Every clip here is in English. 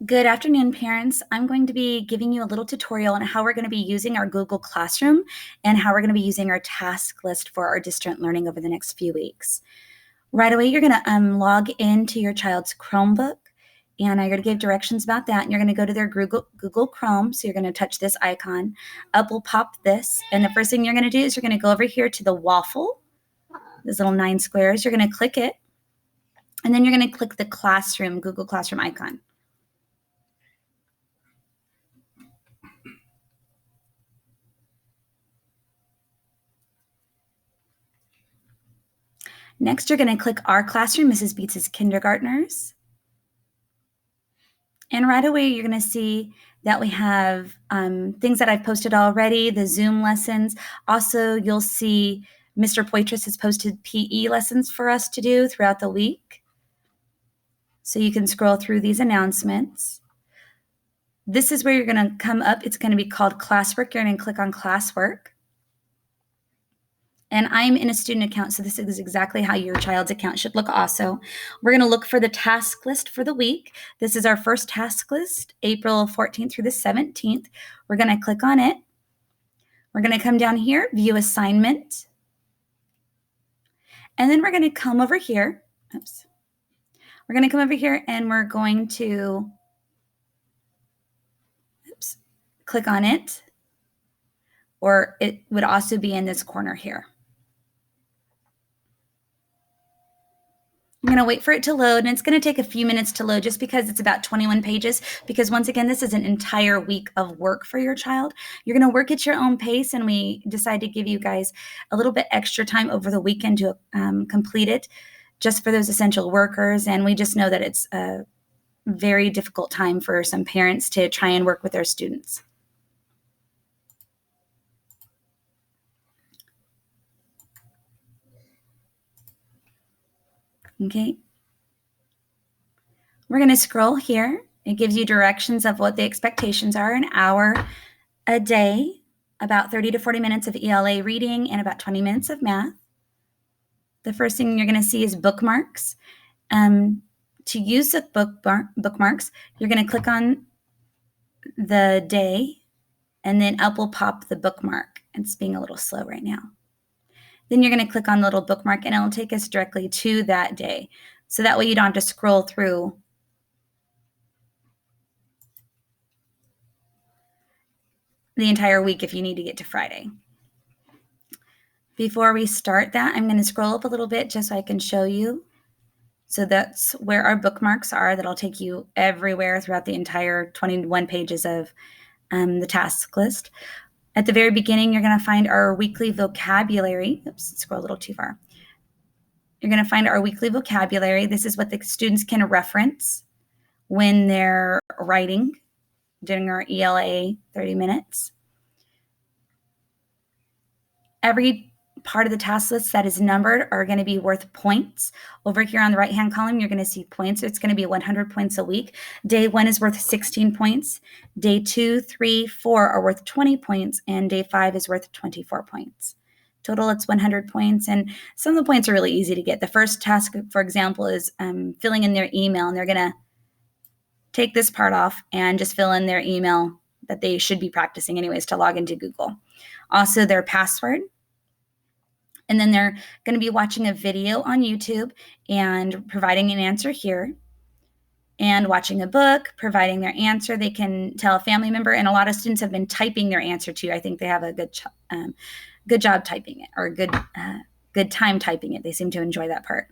Good afternoon, parents. I'm going to be giving you a little tutorial on how we're going to be using our Google Classroom and how we're going to be using our task list for our distant learning over the next few weeks. Right away, you're going to log into your child's Chromebook, and I'm going to give directions about that. And you're going to go to their Google Chrome, so you're going to touch this icon. Up will pop this, and the first thing you're going to do is you're going to go over here to the waffle, those little 9 squares. You're going to click it, and then you're going to click the Classroom, Google Classroom icon. Next, you're going to click Our Classroom, Mrs. Beats' Kindergartners. And right away, you're going to see that we have things that I've posted already, the Zoom lessons. Also, you'll see Mr. Poitras has posted PE lessons for us to do throughout the week. So you can scroll through these announcements. This is where you're going to come up. It's going to be called Classwork. You're going to click on Classwork. And I'm in a student account, so this is exactly how your child's account should look also. We're going to look for the task list for the week. This is our first task list, April 14th through the 17th. We're going to click on it. We're going to come down here, View Assignment. And then we're going to come over here. Oops. We're going to come over here and we're going to click on it. Or it would also be in this corner here. I'm going to wait for it to load, and it's going to take a few minutes to load just because it's about 21 pages, because once again, this is an entire week of work for your child. You're going to work at your own pace, and we decide to give you guys a little bit extra time over the weekend to complete it just for those essential workers, and we just know that it's a very difficult time for some parents to try and work with their students. Okay. We're going to scroll here. It gives you directions of what the expectations are: an hour a day, about 30 to 40 minutes of ELA reading, and about 20 minutes of math. The first thing you're going to see is bookmarks. To use the bookmarks, you're going to click on the day, and then up will pop the bookmark. It's being a little slow right now. Then you're going to click on the little bookmark, and it'll take us directly to that day. So that way you don't have to scroll through the entire week if you need to get to Friday. Before we start that, I'm going to scroll up a little bit just so I can show you. So that's where our bookmarks are. That'll take you everywhere throughout the entire 21 pages of the task list. At the very beginning, you're going to find our weekly vocabulary. Oops, scroll a little too far. You're going to find our weekly vocabulary. This is what the students can reference when they're writing during our ELA 30 minutes. Every part of the task list that is numbered are going to be worth points. Over here on the right-hand column, you're going to see points. It's going to be 100 points a week. Day 1 is worth 16 points. Day 2, 3, 4 are worth 20 points, and day 5 is worth 24 points. Total, it's 100 points, and some of the points are really easy to get. The first task, for example, is filling in their email, and they're going to take this part off and just fill in their email that they should be practicing anyways to log into Google. Also, their password. And then they're going to be watching a video on YouTube and providing an answer here, and watching a book, providing their answer. They can tell a family member, and a lot of students have been typing their answer too. I think they have a good job typing it, or good time typing it. They seem to enjoy that part.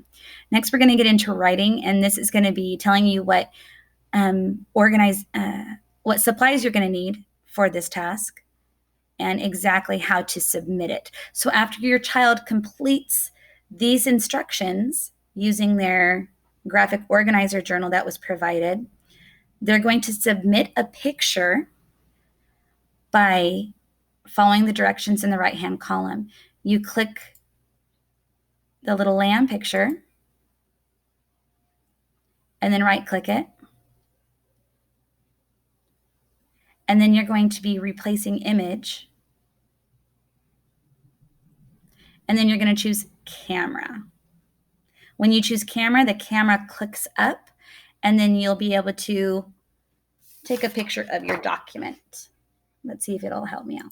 Next, we're going to get into writing, and this is going to be telling you what what supplies you're going to need for this task, and exactly how to submit it. So after your child completes these instructions using their graphic organizer journal that was provided, they're going to submit a picture by following the directions in the right-hand column. You click the little lamb picture, and then right-click it. And then you're going to be replacing image. And then you're going to choose camera. When you choose camera, the camera clicks up, and then you'll be able to take a picture of your document. Let's see if it'll help me out.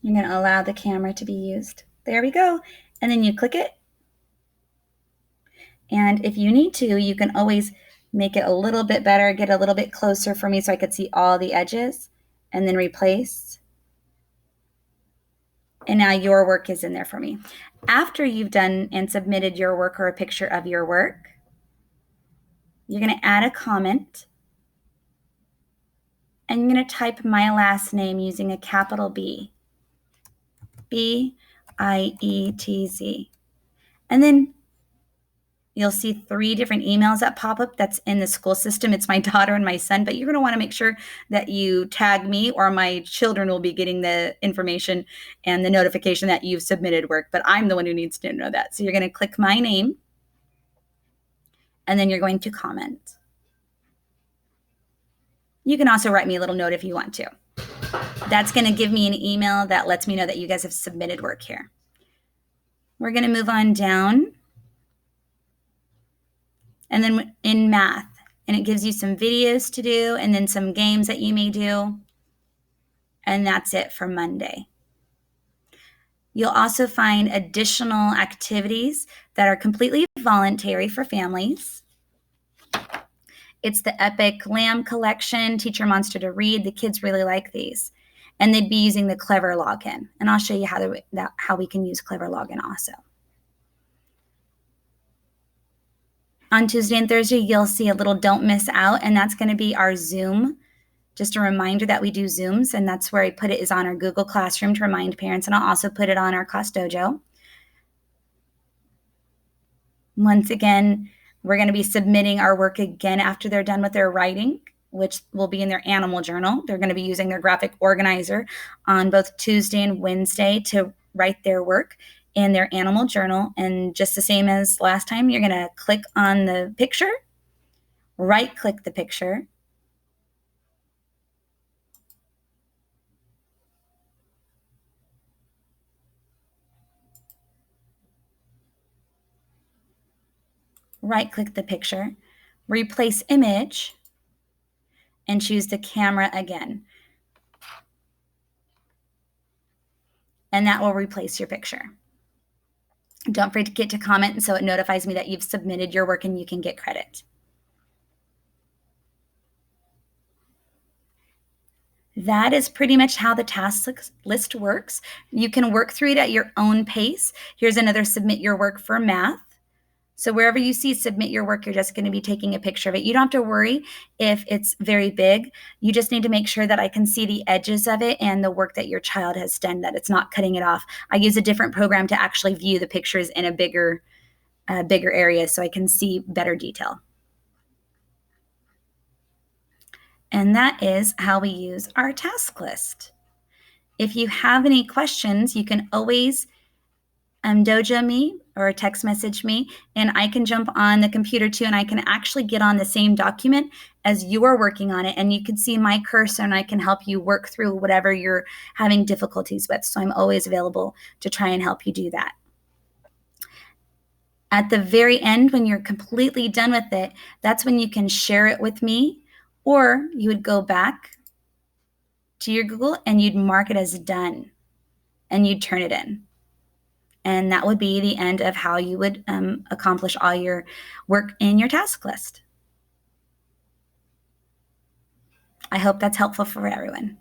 You're going to allow the camera to be used. There we go. And then you click it. And if you need to, you can always make it a little bit better, get a little bit closer for me so I could see all the edges, and then replace. And now your work is in there for me. After you've done and submitted your work or a picture of your work, you're going to add a comment. And you're going to type my last name using a capital B. B-I-E-T-Z. And then you'll see 3 different emails that pop up. That's in the school system. It's my daughter and my son, but you're going to want to make sure that you tag me, or my children will be getting the information and the notification that you've submitted work, but I'm the one who needs to know that. So you're going to click my name, and then you're going to comment. You can also write me a little note if you want to. That's going to give me an email that lets me know that you guys have submitted work here. We're going to move on down. And then in math, and it gives you some videos to do and then some games that you may do. And that's it for Monday. You'll also find additional activities that are completely voluntary for families. It's the Epic Lamb Collection, Teach Your Monster to Read. The kids really like these. And they'd be using the Clever login. And I'll show you how we can use Clever login also. On Tuesday and Thursday, you'll see a little don't miss out, and that's going to be our Zoom. Just a reminder that we do Zooms, and that's where I put it, is on our Google Classroom to remind parents, and I'll also put it on our Class Dojo. Once again, we're going to be submitting our work again after they're done with their writing, which will be in their animal journal. They're going to be using their graphic organizer on both Tuesday and Wednesday to write their work in their animal journal. And just the same as last time, you're going to click on the picture, right-click the picture, right-click the picture, replace image, and choose the camera again. And that will replace your picture. Don't forget to comment so it notifies me that you've submitted your work and you can get credit. That is pretty much how the task list works. You can work through it at your own pace. Here's another submit your work for math. So wherever you see submit your work, you're just going to be taking a picture of it. You don't have to worry if it's very big. You just need to make sure that I can see the edges of it and the work that your child has done, that it's not cutting it off. I use a different program to actually view the pictures in a bigger area so I can see better detail. And that is how we use our task list. If you have any questions, you can always dojo me or text message me, and I can jump on the computer too, and I can actually get on the same document as you are working on it, and you can see my cursor, and I can help you work through whatever you're having difficulties with. So I'm always available to try and help you do that. At the very end, when you're completely done with it, that's when you can share it with me, or you would go back to your Google and you'd mark it as done, and you'd turn it in. And that would be the end of how you would accomplish all your work in your task list. I hope that's helpful for everyone.